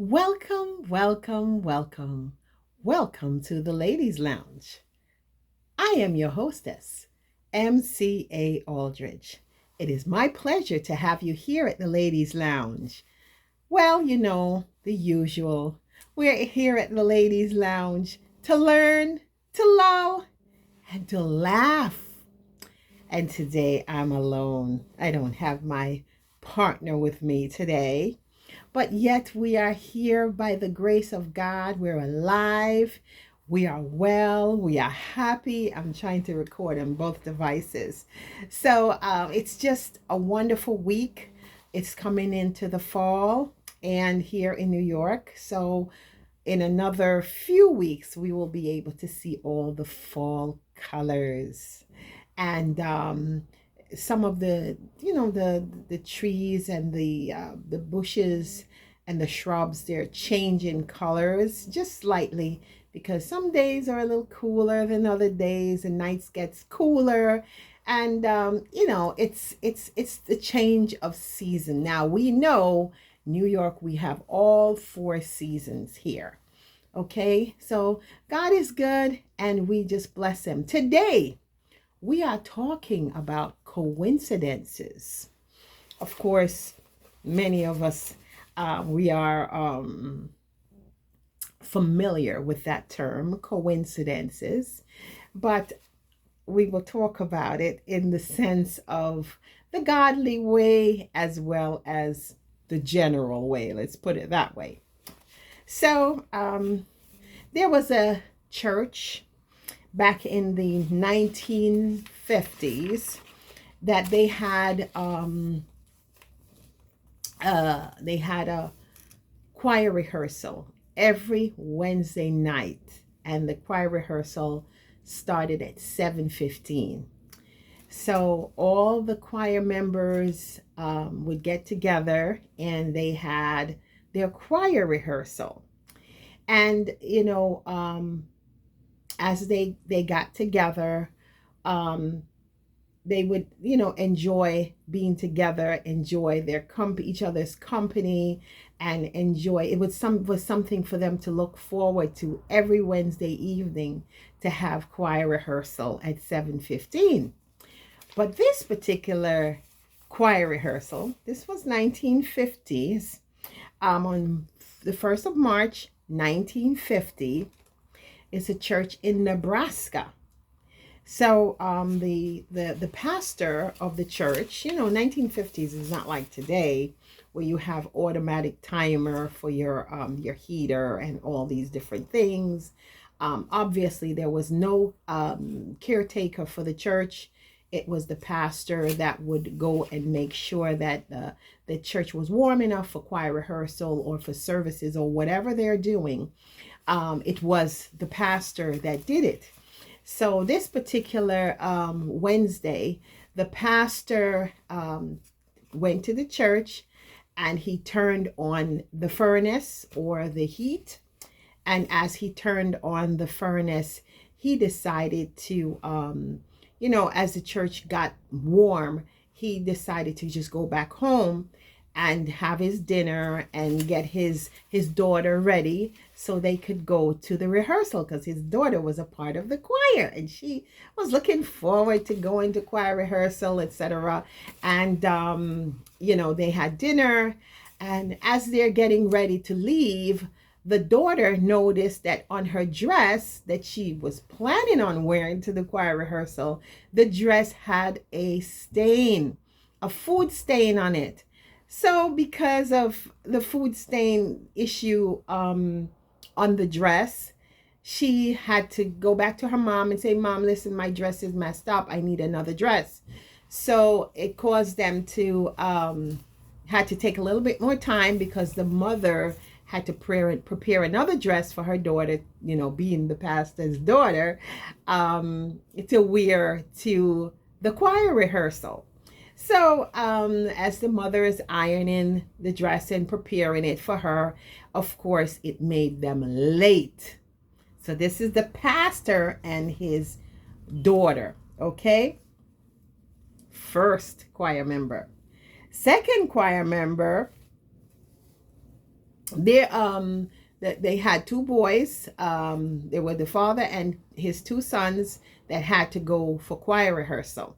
Welcome, welcome, welcome. Welcome to the Ladies Lounge. I am your hostess, MCA Aldridge. It is my pleasure to have you here at the Ladies Lounge. Well, the usual. We're here at the Ladies Lounge to learn, to love, and to laugh. And today I'm alone. I don't have my partner with me today. But yet we are here by the grace of God. We're alive. We are well. We are happy. I'm trying to record on both devices. So it's just a wonderful week. It's coming into the fall and here in New York. So in another few weeks, we will be able to see all the fall colors. And some of the trees and the bushes and the shrubs, they're changing colors just slightly because some days are a little cooler than other days and nights gets cooler. And it's the change of season. Now we know New York, we have all four seasons here. Okay, so God is good and we just bless him. Today we are talking about coincidences. Of course, many of us, we are familiar with that term, coincidences, but we will talk about it in the sense of the godly way as well as the general way. Let's put it that way. So, there was a church back in the 1950s that they had a choir rehearsal every Wednesday night, and the choir rehearsal started at 7:15. So all the choir members would get together and they had their choir rehearsal. And as they got together, they would enjoy being together, enjoy their each other's company, and enjoy it was something for them to look forward to every Wednesday evening, to have choir rehearsal at 7:15. But this particular choir rehearsal, this was 1950s, on the 1st of March 1950. It's a church in Nebraska. So the pastor of the church, 1950s is not like today where you have automatic timer for your heater and all these different things. Obviously, there was no caretaker for the church. It was the pastor that would go and make sure that the church was warm enough for choir rehearsal or for services or whatever they're doing. It was the pastor that did it. So this particular Wednesday, the pastor went to the church and he turned on the furnace or the heat. And as he turned on the furnace, he decided to, as the church got warm, he decided to just go back home and have his dinner and get his daughter ready so they could go to the rehearsal, because his daughter was a part of the choir and she was looking forward to going to choir rehearsal, etc. And they had dinner, and as they're getting ready to leave, the daughter noticed that on her dress that she was planning on wearing to the choir rehearsal, the dress had a stain, a food stain on it. So because of the food stain issue on the dress, she had to go back to her mom and say, "Mom, listen, my dress is messed up. I need another dress." So it caused them to had to take a little bit more time, because the mother had to prepare another dress for her daughter, being the pastor's daughter, to wear to the choir rehearsal. So as the mother is ironing the dress and preparing it for her, of course, it made them late. So this is the pastor and his daughter, okay? First choir member. Second choir member, They had two boys. They were the father and his two sons that had to go for choir rehearsal.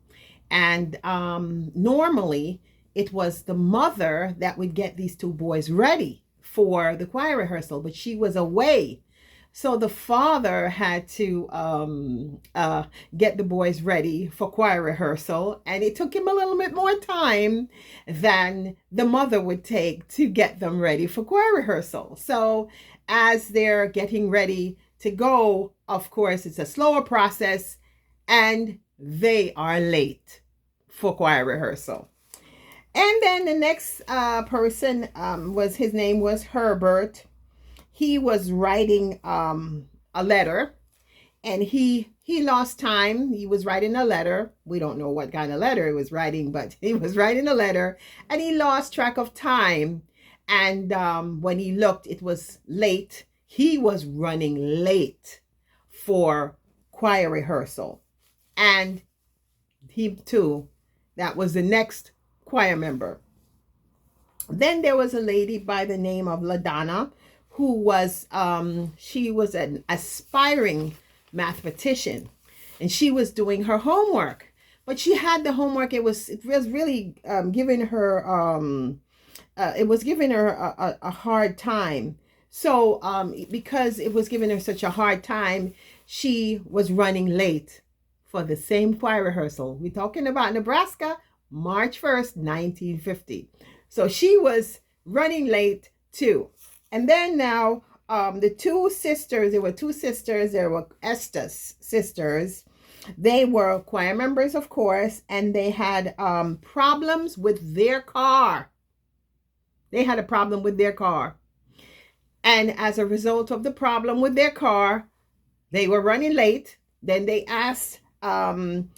And normally it was the mother that would get these two boys ready for the choir rehearsal, but she was away. So the father had to get the boys ready for choir rehearsal, and it took him a little bit more time than the mother would take to get them ready for choir rehearsal. So as they're getting ready to go, of course, it's a slower process, and they are late for choir rehearsal. And then the next person was, his name was Herbert. He was writing a letter, and he lost time. He was writing a letter. We don't know what kind of letter he was writing, but he was writing a letter, and he lost track of time. And when he looked, it was late. He was running late for choir rehearsal. And he too, that was the next choir member. Then there was a lady by the name of LaDonna, who was she was an aspiring mathematician, and she was doing her homework. But she had the homework, it was really giving her a hard time. So because it was giving her such a hard time, she was running late for the same choir rehearsal. We're talking about Nebraska, March 1st, 1950. So she was running late too. And then now the two sisters, there were two sisters, there were Estes sisters. They were choir members, of course, and they had problems with their car. They had a problem with their car. And as a result of the problem with their car, they were running late. Then they asked LaDonna,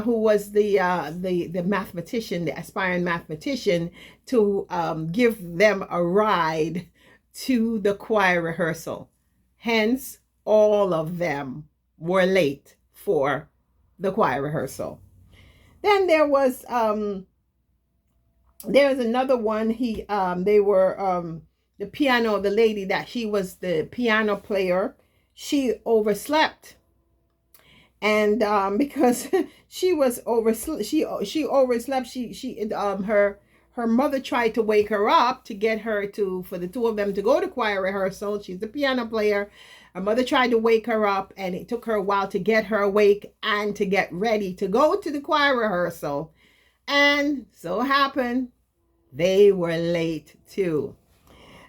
who was the mathematician, the aspiring mathematician, to give them a ride to the choir rehearsal. Hence, all of them were late for the choir rehearsal. Then there was another one. They were the piano, the lady that she was the piano player. She overslept. And because she overslept, her mother tried to wake her up to get her for the two of them to go to choir rehearsal. She's the piano player. Her mother tried to wake her up, and it took her a while to get her awake and to get ready to go to the choir rehearsal. And so happened, they were late too.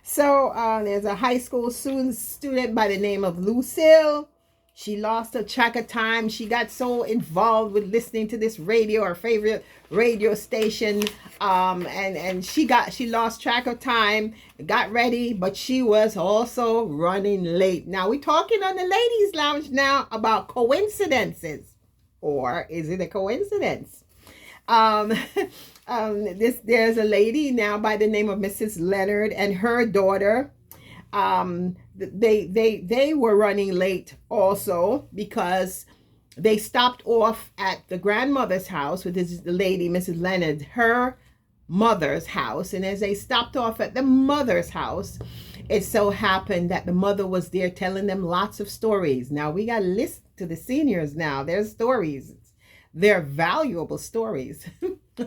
So there's a high school student by the name of Lucille. She lost her track of time. She got so involved with listening to this radio, her favorite radio station, and she lost track of time, got ready, but she was also running late. Now we're talking on the ladies' lounge now about coincidences, or is it a coincidence? There's a lady now by the name of Mrs. Leonard and her daughter. They were running late also because they stopped off at the grandmother's house, which is the lady, Mrs. Leonard, her mother's house. And as they stopped off at the mother's house, it so happened that the mother was there telling them lots of stories. Now we got to listen to the seniors now. Their stories. They're valuable stories.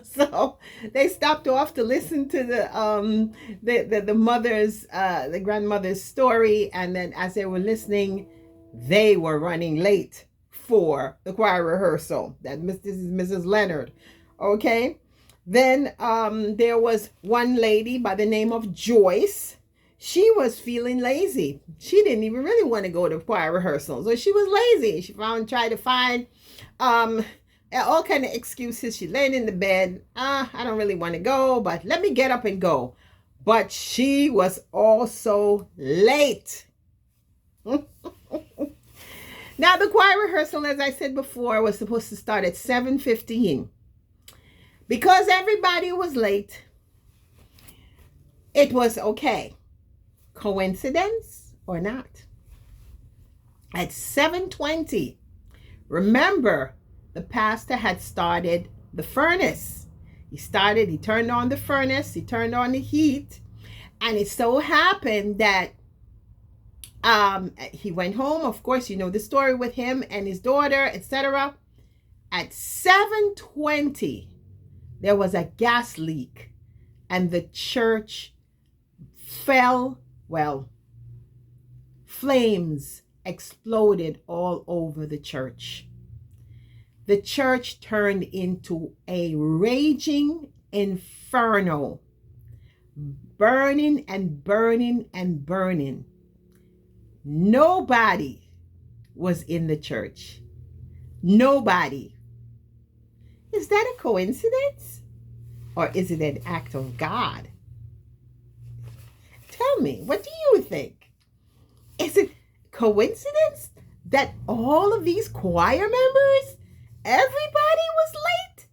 So they stopped off to listen to the mother's, the grandmother's story. And then as they were listening, they were running late for the choir rehearsal. This is Mrs. Leonard. Okay. Then there was one lady by the name of Joyce. She was feeling lazy. She didn't even really want to go to choir rehearsal. So she was lazy. She tried to find all kind of excuses. She laid in the bed. I don't really want to go, but let me get up and go. But she was also late. Now the choir rehearsal, as I said before, was supposed to start at 7:15. Because everybody was late, it was okay. Coincidence or not? At 7:20, remember, the pastor had started the furnace. He turned on the furnace, he turned on the heat, And it so happened that he went home. Of course, you know the story with him and his daughter, etc. At 7:20, there was a gas leak, and the church fell. Well, flames exploded all over the church. The church turned into a raging inferno, burning and burning and burning. Nobody was in the church. Nobody. Is that a coincidence? Or is it an act of God? Tell me, what do you think? Is it coincidence that all of these choir members, everybody was late?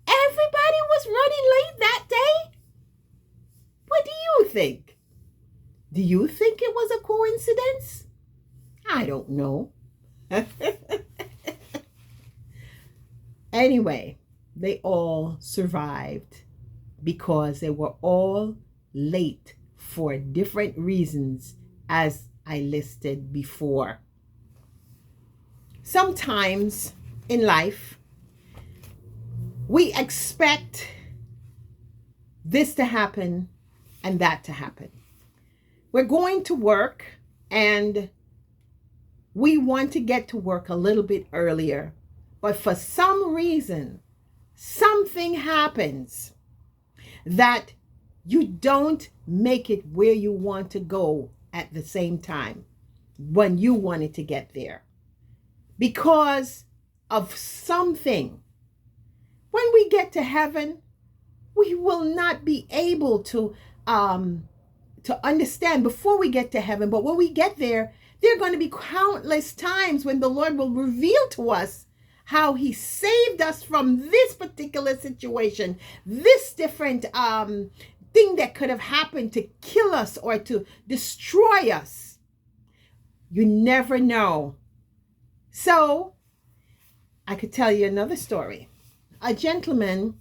Everybody was running late that day? What do you think? Do you think it was a coincidence? I don't know. Anyway, they all survived because they were all late for different reasons, as I listed before. Sometimes in life, we expect this to happen and that to happen. We're going to work and we want to get to work a little bit earlier, but for some reason, something happens that you don't make it where you want to go at the same time when you wanted to get there because of something. When we get to heaven, we will not be able to understand before we get to heaven. But when we get there, there are going to be countless times when the Lord will reveal to us how he saved us from this particular situation, this different thing that could have happened to kill us or to destroy us. You never know. So I could tell you another story. A gentleman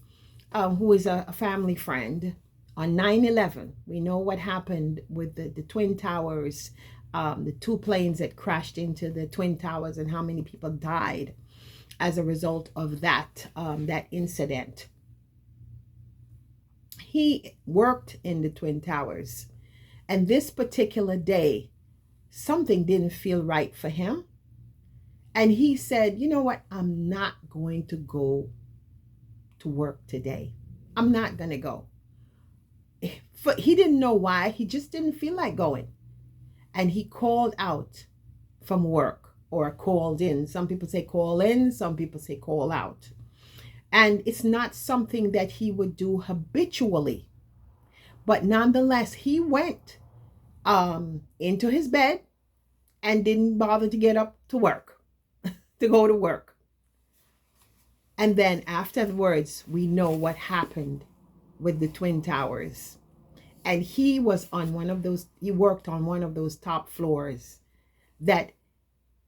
who is a family friend, on 9/11, we know what happened with the Twin Towers, the two planes that crashed into the Twin Towers and how many people died as a result of that incident. He worked in the Twin Towers, and this particular day, something didn't feel right for him. And he said, you know what? I'm not going to go to work today. I'm not going to go. He didn't know why. He just didn't feel like going. And he called out from work, or called in. Some people say call in, some people say call out. And it's not something that he would do habitually. But nonetheless, he went into his bed and didn't bother to get up to work, to go to work. And then afterwards, we know what happened with the Twin Towers. And he was on one of those, he worked on one of those top floors that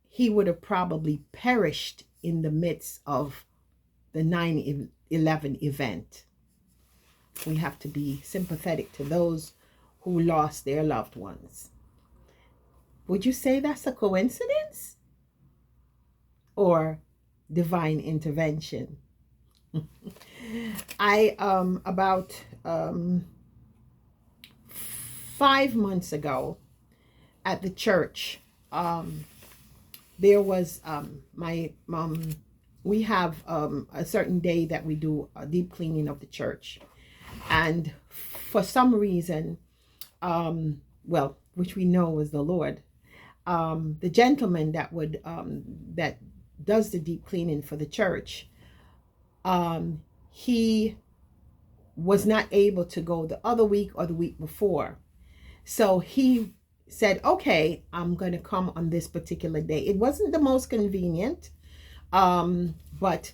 he would have probably perished in the midst of the 9/11 event. We have to be sympathetic to those who lost their loved ones. Would you say that's a coincidence or divine intervention? I about 5 months ago at the church, there was my mom. We have a certain day that we do a deep cleaning of the church, and for some reason, well, which we know was the Lord, the gentleman that would that does the deep cleaning for the church, he was not able to go the other week or the week before. So he said, okay, I'm going to come on this particular day. It wasn't the most convenient, but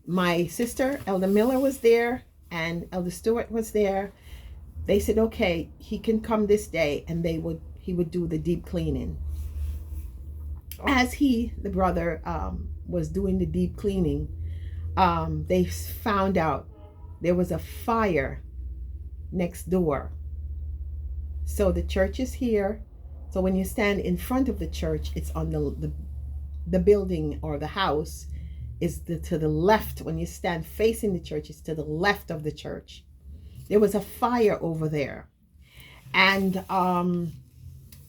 my sister, Elder Miller, was there and Elder Stewart was there. They said, okay, he can come this day, and he would do the deep cleaning. As the brother, was doing the deep cleaning, they found out there was a fire next door. So the church is here. So when you stand in front of the church, it's on the building or the house is to the left. When you stand facing the church, it's to the left of the church. There was a fire over there. And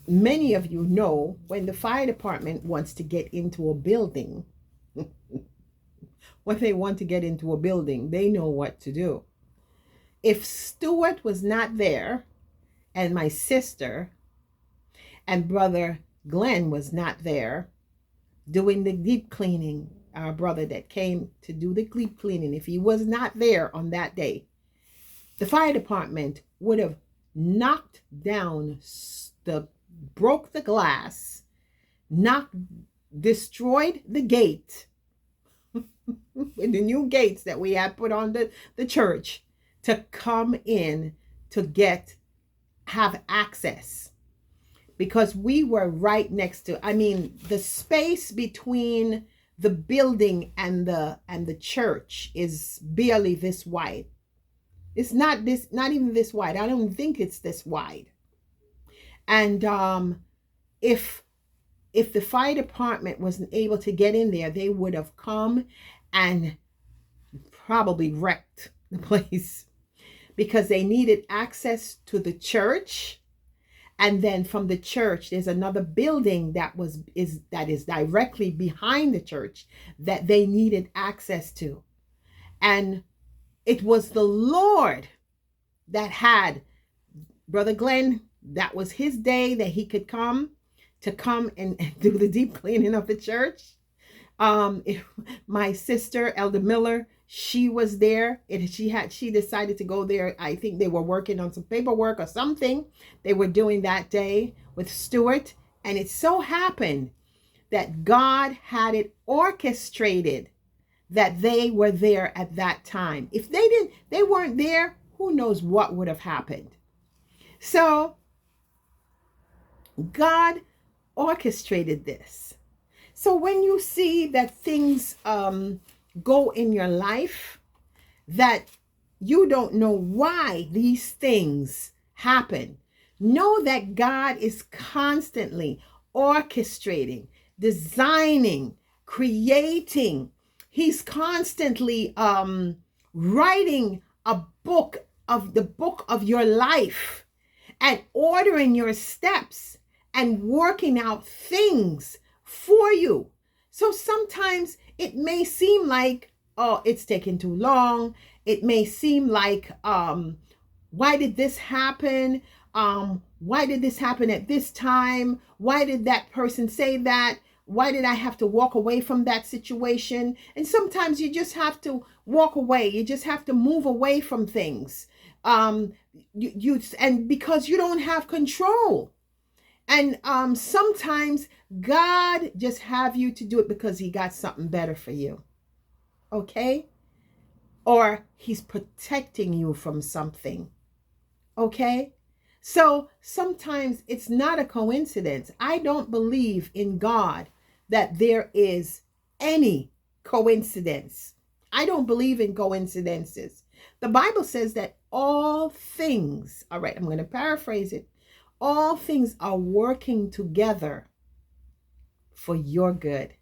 many of you know when the fire department wants to get into a building, when they want to get into a building, they know what to do. If Stuart was not there, and my sister and brother Glenn was not there doing the deep cleaning, our brother that came to do the deep cleaning, if he was not there on that day, the fire department would have knocked down broke the glass, destroyed the gate, with the new gates that we had put on the church to come in to have access, because we were right next to, the space between the building and the church is barely this wide. It's not even this wide. I don't think it's this wide. And if the fire department wasn't able to get in there, they would have come and probably wrecked the place, because they needed access to the church. And then from the church, there's another building that is directly behind the church that they needed access to. And it was the Lord that had Brother Glenn, that was his day that he could come and do the deep cleaning of the church. My sister, Elder Miller, she was there. She decided to go there. I think they were working on some paperwork or something they were doing that day with Stuart. And it so happened that God had it orchestrated that they were there at that time. If they weren't there, who knows what would have happened. So God orchestrated this. So when you see that things go in your life that you don't know why these things happen, know that God is constantly orchestrating, designing, creating. He's constantly writing the book of your life and ordering your steps and working out things for you. So sometimes it may seem like, oh, it's taking too long. It may seem like, why did this happen? Why did this happen at this time? Why did that person say that? Why did I have to walk away from that situation? And sometimes you just have to walk away. You just have to move away from things. And because you don't have control. And sometimes God just have you to do it because he got something better for you. Okay? Or he's protecting you from something. Okay? So sometimes it's not a coincidence. I don't believe in God that there is any coincidence. I don't believe in coincidences. The Bible says that all things, all right, I'm going to paraphrase it. All things are working together for your good.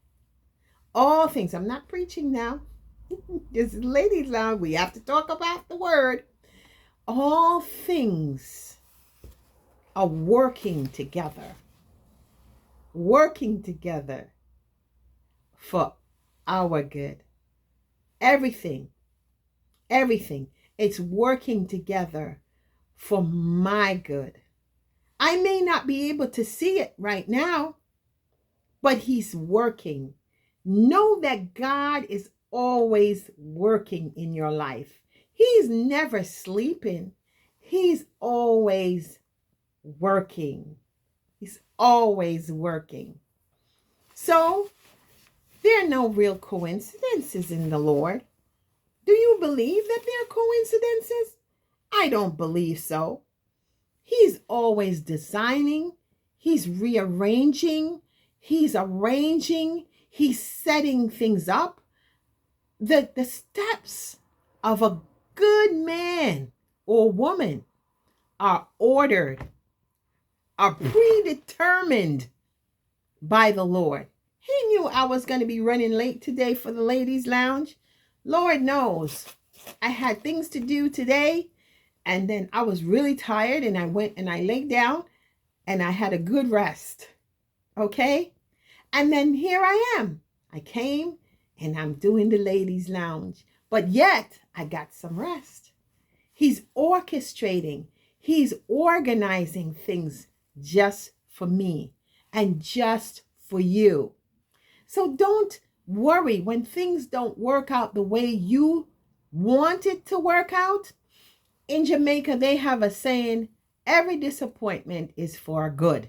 All things. I'm not preaching now. Just ladies now, we have to talk about the word. All things are working together for our good. Everything, it's working together for my good. I may not be able to see it right now, but he's working. Know that God is always working in your life. He's never sleeping. He's always working. He's always working. So there are no real coincidences in the Lord. Do you believe that there are coincidences? I don't believe so. He's always designing. He's rearranging. He's arranging. He's setting things up. The steps of a good man or woman are ordered are predetermined by the Lord. He knew I was going to be running late today for the ladies' lounge. Lord knows I had things to do today, and then I was really tired, and I went and I laid down and I had a good rest. Okay? And then here I am. I came and I'm doing the ladies' lounge, but yet I got some rest. He's orchestrating, he's organizing things just for me and just for you. So don't worry when things don't work out the way you want it to work out. In Jamaica, they have a saying, every disappointment is for good.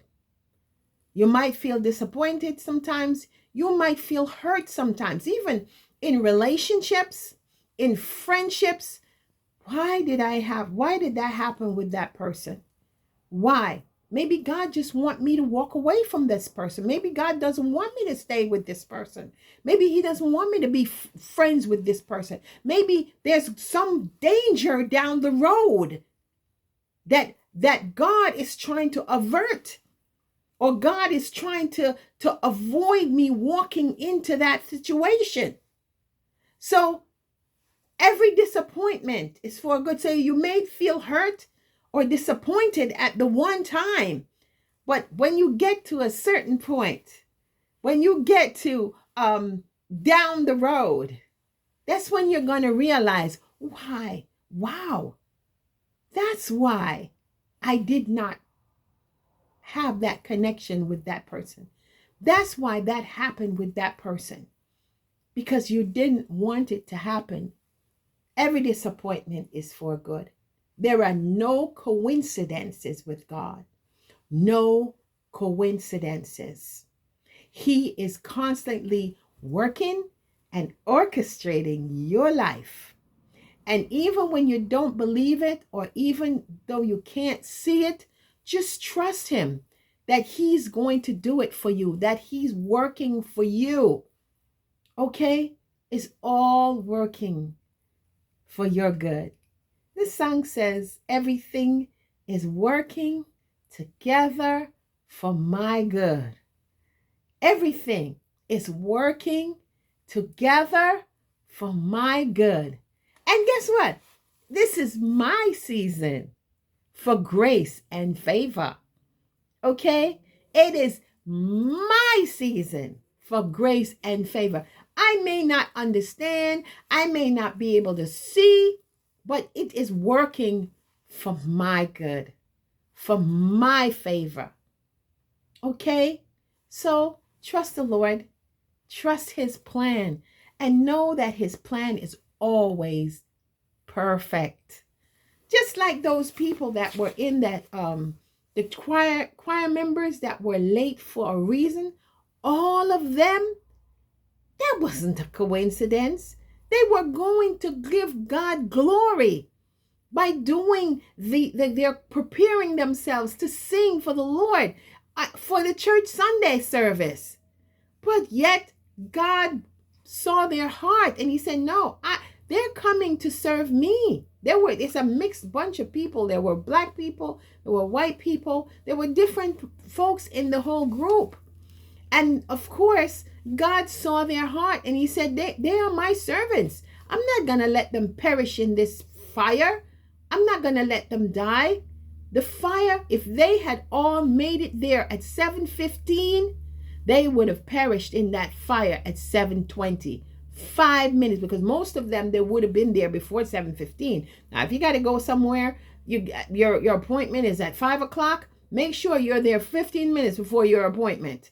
You might feel disappointed sometimes. You might feel hurt sometimes, even in relationships, in friendships. Why did that happen with that person? Why? Maybe God just want me to walk away from this person. Maybe God doesn't want me to stay with this person. Maybe he doesn't want me to be friends with this person. Maybe there's some danger down the road that God is trying to avert, or God is trying to avoid me walking into that situation. So every disappointment is for good. So you may feel hurt or disappointed at the one time, but when you get to a certain point, when you get to down the road, that's when you're going to realize, wow, that's why I did not have that connection with that person. That's why that happened with that person, because you didn't want it to happen. Every disappointment is for good. There are no coincidences with God. No coincidences. He is constantly working and orchestrating your life. And even when you don't believe it, or even though you can't see it, just trust him that he's going to do it for you, that he's working for you. Okay? It's all working for your good. This song says, everything is working together for my good. Everything is working together for my good. And guess what? This is my season for grace and favor. Okay? It is my season for grace and favor. I may not understand, I may not be able to see, but it is working for my good, for my favor. Okay? So trust the Lord, trust his plan, and know that his plan is always perfect. Just like those people that were in that the choir members that were late for a reason, all of them, that wasn't a coincidence. They were going to give God glory by doing they're preparing themselves to sing for the Lord for the church Sunday service. But yet God saw their heart and he said, no, they're coming to serve me. It's a mixed bunch of people. There were black people, there were white people, there were different folks in the whole group. And of course, God saw their heart and he said, they are my servants. I'm not going to let them perish in this fire. I'm not going to let them die. The fire, if they had all made it there at 7:15, they would have perished in that fire at 7:20. 5 minutes, because most of them, they would have been there before 7:15. Now, if you got to go somewhere, your appointment is at 5 o'clock, make sure you're there 15 minutes before your appointment.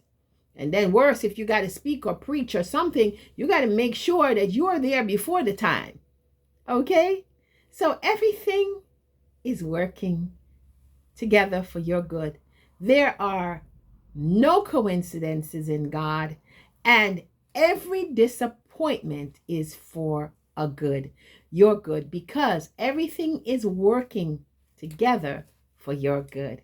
And then worse, if you got to speak or preach or something, you got to make sure that you're there before the time. Okay? So everything is working together for your good. There are no coincidences in God, and every disappointment is for a good, your good, because everything is working together for your good.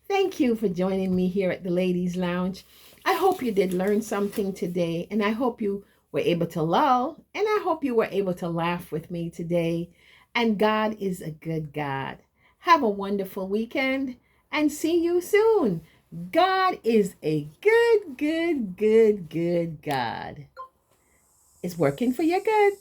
Thank you for joining me here at the Ladies Lounge. I hope you did learn something today, and I hope you were able to lull, and I hope you were able to laugh with me today. And God is a good God. Have a wonderful weekend, and see you soon. God is a good, good, good, good God. It's working for your good.